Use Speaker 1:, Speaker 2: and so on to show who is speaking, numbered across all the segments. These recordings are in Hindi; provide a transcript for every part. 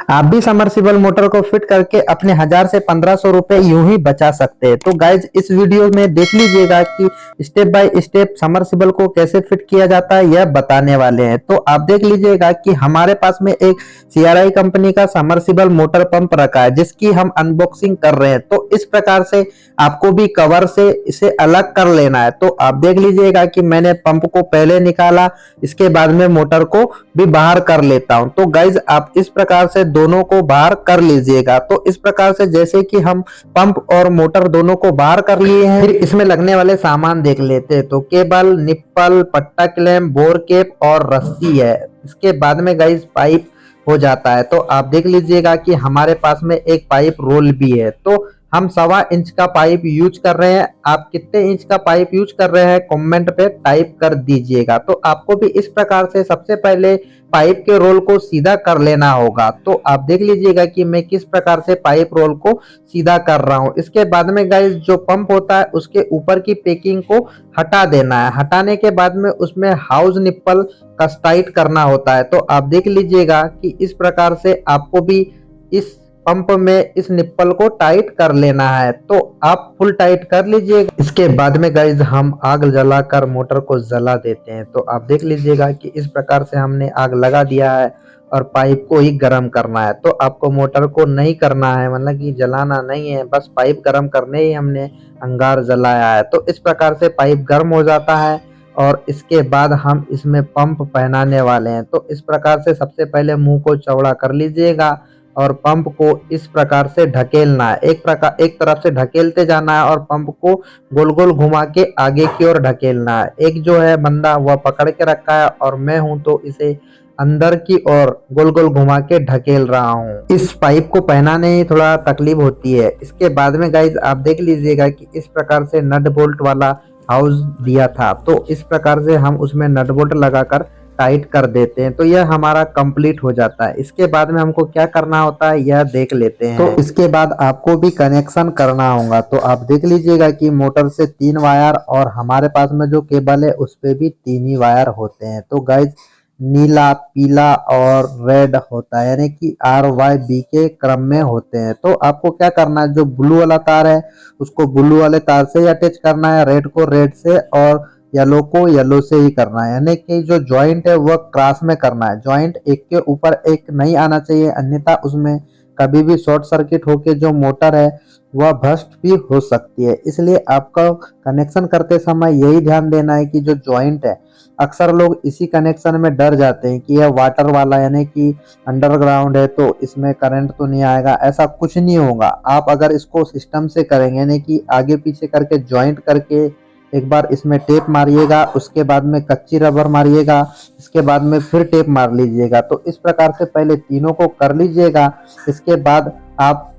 Speaker 1: आप भी समरसिबल मोटर को फिट करके अपने 1000 से 1500 रुपए यूं ही बचा सकते हैं। तो गाइज इस वीडियो में देख लीजिएगा कि स्टेप बाय स्टेप समरसिबल को कैसे फिट किया जाता है यह बताने वाले हैं। तो आप देख लीजिएगा कि हमारे पास में एक CRI कंपनी का समरसिबल मोटर पंप रखा है जिसकी हम अनबॉक्सिंग कर रहे हैं। तो इस प्रकार से आपको भी कवर से इसे अलग कर लेना है। तो आप देख लीजिएगा कि मैंने पंप को पहले निकाला, इसके बाद में मोटर को भी बाहर कर लेता हूं। तो गाइज आप इस प्रकार से दोनों को बाहर कर लीजिएगा। तो इस प्रकार से जैसे कि हम पंप और मोटर दोनों को बाहर कर लिए हैं, फिर इसमें लगने वाले सामान देख लेते हैं। तो केबल, निप्पल, पट्टा क्लैंप, बोर केप और रस्सी है। इसके बाद में गाइज पाइप हो जाता है। तो आप देख लीजिएगा कि हमारे पास में एक पाइप रोल भी है। तो हम 1.25 इंच का पाइप यूज कर रहे हैं। आप कितने इंच का पाइप यूज कर रहे हैं कमेंट पे टाइप कर दीजिएगा। तो आपको भी इस प्रकार से सबसे पहले पाइप के रोल को सीधा कर लेना होगा। तो आप देख लीजिएगा कि मैं किस प्रकार से पाइप रोल को सीधा कर रहा हूं। इसके बाद में गाइस जो पंप होता है उसके ऊपर की पैकिंग को हटा देना है। हटाने के बाद में उसमें हाउस निप्पल कस टाइट करना होता है। तो आप देख लीजिएगा कि इस प्रकार से आपको भी इस पंप में इस निप्पल को टाइट कर लेना है। तो आप फुल टाइट कर लीजिएगा। इसके बाद में गाइज हम आग जलाकर मोटर को जला देते हैं। तो आप देख लीजिएगा कि इस प्रकार से हमने आग लगा दिया है और पाइप को ही गर्म करना है। तो आपको मोटर को नहीं करना है, मतलब कि जलाना नहीं है, बस पाइप गर्म करने ही हमने अंगार जलाया है। तो इस प्रकार से पाइप गर्म हो जाता है और इसके बाद हम इसमें पंप पहनाने वाले हैं। तो इस प्रकार से सबसे पहले मुंह को चौड़ा कर लीजिएगा और पंप को इस प्रकार से ढकेलना है। एक तरफ से ढकेलते जाना है और पंप को गोल गोल घुमा के आगे की ओर ढकेलना है। एक जो है बंदा वह पकड़ के रखा है और मैं हूं तो इसे अंदर की ओर गोल गोल घुमा के ढकेल रहा हूं। इस पाइप को पहनाने ही थोड़ा तकलीफ होती है। इसके बाद में गाइज आप देख लीजिएगा कि इस प्रकार से नट बोल्ट वाला हाउस दिया था। तो इस प्रकार से हम उसमें नट बोल्ट लगाकर टाइट कर देते हैं। तो यह हमारा कंप्लीट हो जाता है। इसके बाद में हमको क्या करना होता है यह देख लेते हैं। तो इसके बाद आपको भी कनेक्शन करना होगा। तो आप देख लीजिएगा कि मोटर से 3 वायर और हमारे पास में जो केबल है उस पे भी 3 ही वायर होते हैं। तो गाइज नीला, पीला और रेड होता है, यानी कि RYB के क्रम में होते हैं। तो आपको क्या करना है, जो ब्लू वाला तार है उसको ब्लू वाले तार से ही अटैच करना है, रेड को रेड से और येलो को येलो से ही करना है। यानी कि जो जॉइंट है वह क्रॉस में करना है। जॉइंट एक के ऊपर एक नहीं आना चाहिए, अन्यथा उसमें कभी भी शॉर्ट सर्किट होके जो मोटर है वह भ्रष्ट भी हो सकती है। इसलिए आपको कनेक्शन करते समय यही ध्यान देना है कि जो जॉइंट है, अक्सर लोग इसी कनेक्शन में डर जाते हैं कि यह वाटर वाला यानी कि अंडरग्राउंड है तो इसमें करंट तो नहीं आएगा। ऐसा कुछ नहीं होगा। आप अगर इसको सिस्टम से करेंगे यानी कि आगे पीछे करके जॉइंट करके एक बार इसमें टेप मारिएगा, उसके बाद में कच्ची रबर मारिएगा, इसके बाद में फिर टेप मार लीजिएगा। तो इस प्रकार से पहले तीनों को कर लीजिएगा। इसके बाद आप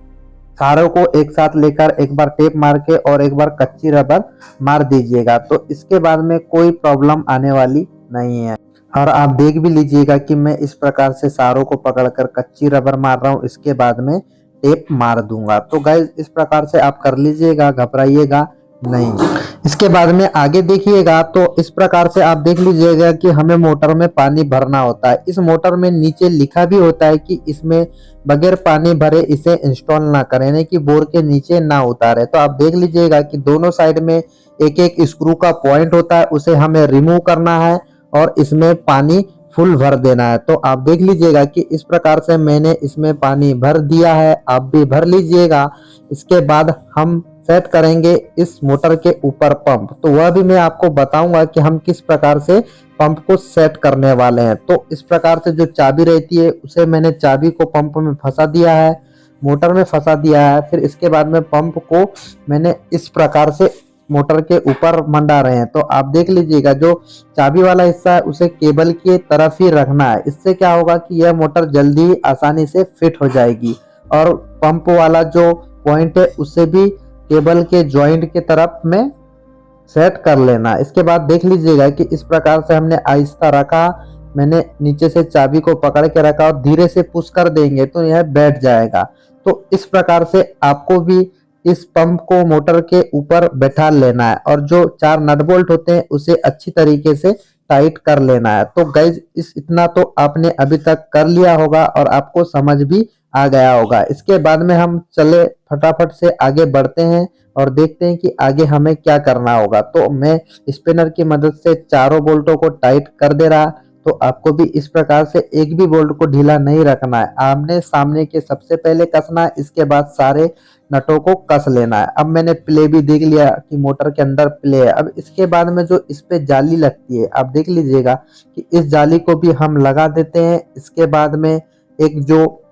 Speaker 1: सारों को एक साथ लेकर एक बार टेप मार के और एक बार कच्ची रबर मार दीजिएगा। तो इसके बाद में कोई प्रॉब्लम आने वाली नहीं है। और आप देख भी लीजिएगा कि मैं इस प्रकार से सारों को पकड़कर कच्ची रबर मार रहा हूँ, इसके बाद में टेप मार दूंगा। तो गाइज इस प्रकार से आप कर लीजिएगा, घबराइएगा नहीं। इसके बाद में आगे देखिएगा तो इस प्रकार से आप देख लीजिएगा कि हमें मोटर में पानी भरना होता है। इस मोटर में नीचे लिखा भी होता है कि इसमें बगैर पानी भरे इसे इंस्टॉल ना करें, यानी कि बोर के नीचे ना उतारे। तो आप देख लीजिएगा कि दोनों साइड में एक एक स्क्रू का पॉइंट होता है, उसे हमें रिमूव करना है और इसमें पानी फुल भर देना है। तो आप देख लीजिएगा कि इस प्रकार से मैंने इसमें पानी भर दिया है, आप भी भर लीजिएगा। इसके बाद हम सेट करेंगे इस मोटर के ऊपर पंप। तो वह भी मैं आपको बताऊंगा कि हम किस प्रकार से पंप को सेट करने वाले हैं। तो इस प्रकार से जो चाबी रहती है उसे मैंने चाबी को पंप में फंसा दिया है, मोटर में फंसा दिया है। फिर इसके बाद में पंप को मैंने इस प्रकार से मोटर के ऊपर मंडा रहे हैं। तो आप देख लीजिएगा जो चाबी वाला हिस्सा है उसे केबल की तरफ ही रखना है। इससे क्या होगा कि यह मोटर जल्दी आसानी से फिट हो जाएगी और पंप वाला जो पॉइंट है उसे भी केबल के जॉइंट के तरफ में सेट कर लेना। इसके बाद देख लीजिएगा कि इस प्रकार से हमने आहिस्ता रखा, मैंने नीचे से चाबी को पकड़ के रखा और धीरे से पुश कर देंगे तो यह बैठ जाएगा। तो इस प्रकार से आपको भी इस पंप को मोटर के ऊपर बैठा लेना है और जो 4 नट बोल्ट होते हैं उसे अच्छी तरीके से टाइट कर लेना है। तो गाइज इतना तो आपने अभी तक कर लिया होगा और आपको समझ भी आ गया होगा। इसके बाद में हम चले फटाफट से आगे बढ़ते हैं और देखते हैं कि आगे हमें क्या करना होगा। तो मैं स्पिनर की मदद से चारों बोल्टों को टाइट कर दे रहा। तो आपको भी इस प्रकार से एक भी बोल्ट को ढीला नहीं रखना है, आमने सामने के सबसे पहले कसना है, इसके बाद सारे नटों को कस लेना है। अब मैंने प्ले भी देख लिया कि मोटर के अंदर प्ले है। अब इसके बाद में जो इस पे जाली लगती है, आप देख लीजिएगा कि इस जाली को भी हम लगा देते हैं। इसके बाद में एक जो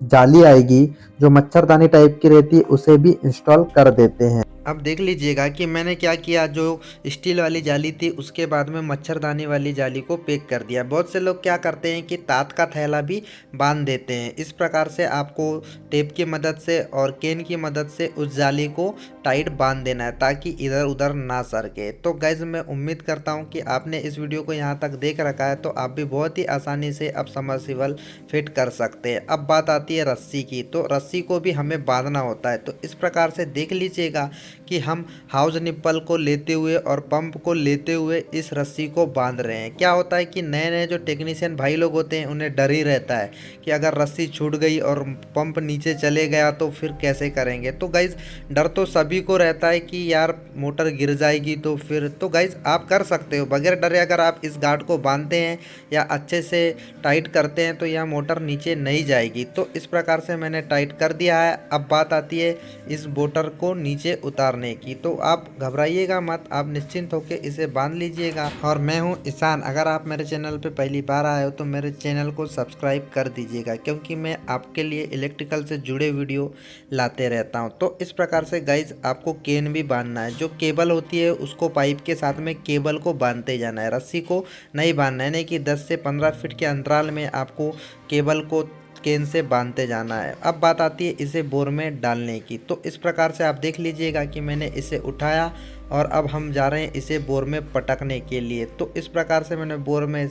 Speaker 1: जाली आएगी जो मच्छरदानी टाइप की रहती है, उसे भी इंस्टॉल कर देते हैं। अब देख लीजिएगा कि मैंने क्या किया, जो स्टील वाली जाली थी उसके बाद में मच्छरदानी वाली जाली को पैक कर दिया। बहुत से लोग क्या करते हैं कि तात का थैला भी बांध देते हैं। इस प्रकार से आपको टेप की मदद से और केन की मदद से उस जाली को टाइट बांध देना है ताकि इधर उधर ना सरके। तो गाइज मैं उम्मीद करता हूँ कि आपने इस वीडियो को यहाँ तक देख रखा है, तो आप भी बहुत ही आसानी से अब सबमर्सिबल फिट कर सकते हैं। अब बात आती है रस्सी की, तो रस्सी को भी हमें बांधना होता है। तो इस प्रकार से देख लीजिएगा कि हम हाउस निप्पल को लेते हुए और पंप को लेते हुए इस रस्सी को बांध रहे हैं। क्या होता है कि नए नए जो टेक्नीशियन भाई लोग होते हैं उन्हें डर ही रहता है कि अगर रस्सी छूट गई और पंप नीचे चले गया तो फिर कैसे करेंगे। तो गाइज डर तो सभी को रहता है कि यार मोटर गिर जाएगी तो फिर, तो गाइज आप कर सकते हो बगैर डरे। अगर आप इस गार्ड को बांधते हैं या अच्छे से टाइट करते हैं तो यह मोटर नीचे नहीं जाएगी। तो इस प्रकार से मैंने टाइट कर दिया है। अब बात आती है इस मोटर को नीचे उतारने की। तो आप घबराइएगा मत, आप निश्चिंत होकर इसे बांध लीजिएगा। और मैं हूं ईशान, अगर आप मेरे चैनल पे पहली बार आए हो तो मेरे चैनल को सब्सक्राइब कर दीजिएगा, क्योंकि मैं आपके लिए इलेक्ट्रिकल से जुड़े वीडियो लाते रहता हूं। तो इस प्रकार से गाइज आपको केन भी बांधना है। जो केबल होती है उसको पाइप के साथ में केबल को बांधते जाना है, रस्सी को नहीं बांधना है। नहीं कि 10 से 15 फीट के अंतराल में आपको केबल को केन से बांधते जाना है। अब बात आती है इसे बोर में डालने की। तो इस प्रकार से आप देख लीजिएगा कि मैंने इसे उठाया और अब हम जा रहे हैं इसे बोर में पटकने के लिए। तो इस प्रकार से मैंने बोर में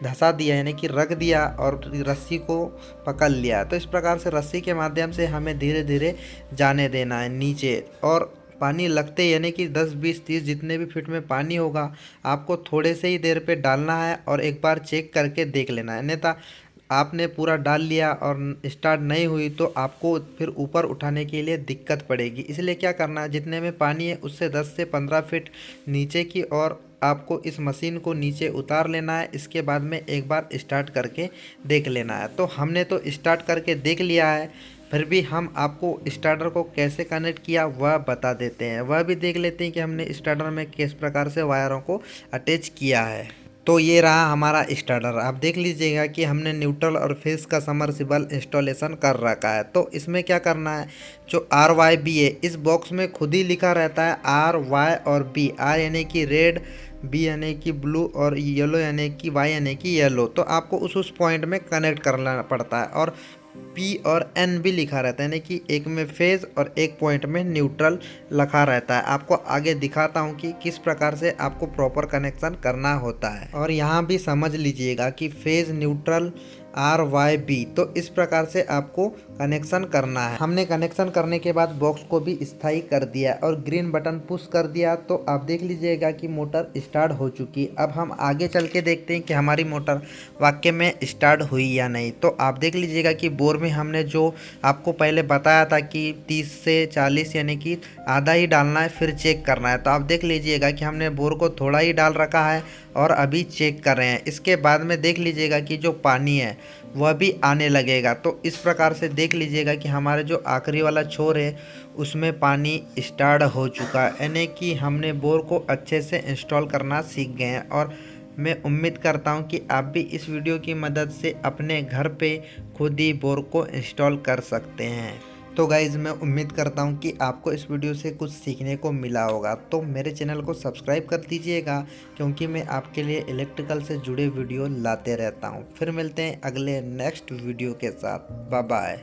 Speaker 1: धंसा दिया, यानी कि रख दिया और रस्सी को पकड़ लिया। तो इस प्रकार से रस्सी के माध्यम से हमें धीरे धीरे जाने देना है नीचे। और पानी लगते यानी कि 10, 20, 30 जितने भी फीट में पानी होगा आपको थोड़े से ही देर पे डालना है और एक बार चेक करके देख लेना है। अन्यथा आपने पूरा डाल लिया और स्टार्ट नहीं हुई तो आपको फिर ऊपर उठाने के लिए दिक्कत पड़ेगी। इसलिए क्या करना है, जितने में पानी है उससे 10 से 15 फीट नीचे की ओर आपको इस मशीन को नीचे उतार लेना है। इसके बाद में एक बार स्टार्ट करके देख लेना है। तो हमने तो स्टार्ट करके देख लिया है, फिर भी हम आपको स्टार्टर को कैसे कनेक्ट किया वह बता देते हैं। वह भी देख लेते हैं कि हमने स्टार्टर में किस प्रकार से वायरों को अटैच किया है। तो ये रहा हमारा स्टार्टर। आप देख लीजिएगा कि हमने न्यूट्रल और फेस का समर्सिबल इंस्टॉलेशन कर रखा है। तो इसमें क्या करना है, जो RYB है इस बॉक्स में खुद ही लिखा रहता है RY और B। R यानी कि रेड, B यानी कि ब्लू और येलो यानी कि Y यानी कि येलो। तो आपको उस पॉइंट में कनेक्ट करना पड़ता है। और P और N भी लिखा रहता है, यानी कि एक में फेज और एक पॉइंट में न्यूट्रल लिखा रहता है। आपको आगे दिखाता हूँ कि किस प्रकार से आपको प्रॉपर कनेक्शन करना होता है। और यहाँ भी समझ लीजिएगा कि फेज, न्यूट्रल, RYB, तो इस प्रकार से आपको कनेक्शन करना है। हमने कनेक्शन करने के बाद बॉक्स को भी स्थायी कर दिया और ग्रीन बटन पुश कर दिया। तो आप देख लीजिएगा कि मोटर स्टार्ट हो चुकी। अब हम आगे चल के देखते हैं कि हमारी मोटर वाकई में स्टार्ट हुई या नहीं। तो आप देख लीजिएगा कि बोर में हमने जो आपको पहले बताया था कि 30 से 40 यानी कि आधा ही डालना है, फिर चेक करना है। तो आप देख लीजिएगा कि हमने बोर को थोड़ा ही डाल रखा है और अभी चेक कर रहे हैं। इसके बाद में देख लीजिएगा कि जो पानी है वह भी आने लगेगा। तो इस प्रकार से देख लीजिएगा कि हमारे जो आखिरी वाला छोर है उसमें पानी स्टार्ट हो चुका है, यानी कि हमने बोर को अच्छे से इंस्टॉल करना सीख गए हैं। और मैं उम्मीद करता हूं कि आप भी इस वीडियो की मदद से अपने घर पे खुद ही बोर को इंस्टॉल कर सकते हैं। तो गाइज़ मैं उम्मीद करता हूं कि आपको इस वीडियो से कुछ सीखने को मिला होगा। तो मेरे चैनल को सब्सक्राइब कर दीजिएगा, क्योंकि मैं आपके लिए इलेक्ट्रिकल से जुड़े वीडियो लाते रहता हूं। फिर मिलते हैं अगले नेक्स्ट वीडियो के साथ। Bye bye.